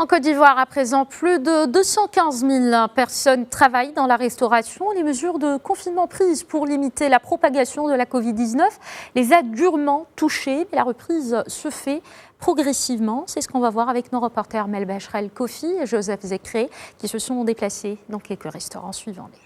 En Côte d'Ivoire, à présent, plus de 215 000 personnes travaillent dans la restauration. Les mesures de confinement prises pour limiter la propagation de la Covid-19 les a durement touchés. Mais la reprise se fait progressivement. C'est ce qu'on va voir avec nos reporters Mel Becherel Kofi et Joseph Zekré qui se sont déplacés dans quelques restaurants suivants-les.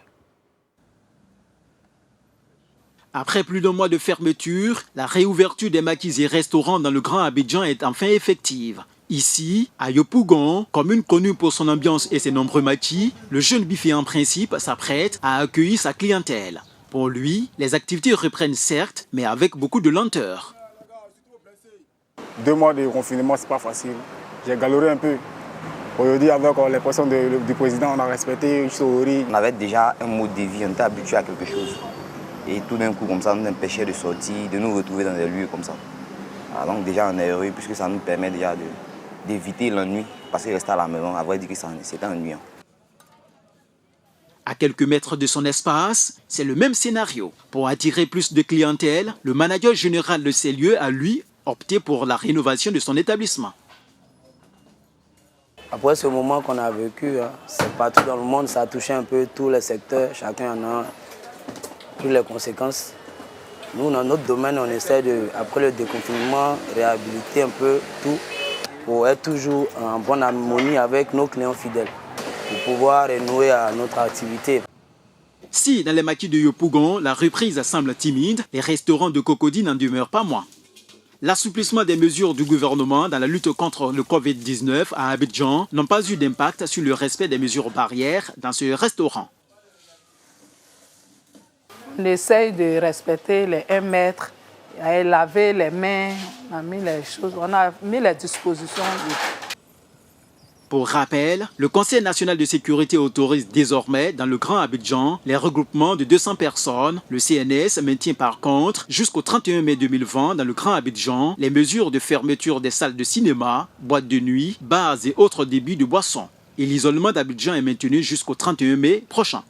Après plus d'un mois de fermeture, la réouverture des maquis et restaurants dans le Grand Abidjan est enfin effective. Ici, à Yopougon, commune connue pour son ambiance et ses nombreux maquis, le jeune buffet en principe s'apprête à accueillir sa clientèle. Pour lui, les activités reprennent certes, mais avec beaucoup de lenteur. 2 mois de confinement, c'est pas facile. J'ai galéré un peu. Aujourd'hui, avec les personnes du président, on a respecté Chori. On avait déjà un mode de vie, on était habitué à quelque chose. Et tout d'un coup, comme ça, on nous empêchait de sortir, de nous retrouver dans des lieux comme ça. Alors, donc déjà, on est heureux puisque ça nous permet déjà d'éviter l'ennui. Parce que rester à la maison, à vrai dire que c'était ennuyant. À quelques mètres de son espace, c'est le même scénario. Pour attirer plus de clientèle, le manager général de ces lieux a, lui, opté pour la rénovation de son établissement. Après ce moment qu'on a vécu, c'est partout dans le monde, ça a touché un peu tous les secteurs, chacun en a toutes les conséquences. Nous, dans notre domaine, on essaie après le déconfinement, réhabiliter un peu tout pour être toujours en bonne harmonie avec nos clients fidèles, pour pouvoir renouer à notre activité. Si, dans les maquis de Yopougon, la reprise semble timide, les restaurants de Cocody n'en demeurent pas moins. L'assouplissement des mesures du gouvernement dans la lutte contre le Covid-19 à Abidjan n'ont pas eu d'impact sur le respect des mesures barrières dans ce restaurant. On essaye de respecter les 1 mètre, et laver les mains, on a mis les dispositions. Pour rappel, le Conseil national de sécurité autorise désormais dans le Grand Abidjan les regroupements de 200 personnes. Le CNS maintient par contre jusqu'au 31 mai 2020 dans le Grand Abidjan les mesures de fermeture des salles de cinéma, boîtes de nuit, bars et autres débits de boissons. Et l'isolement d'Abidjan est maintenu jusqu'au 31 mai prochain.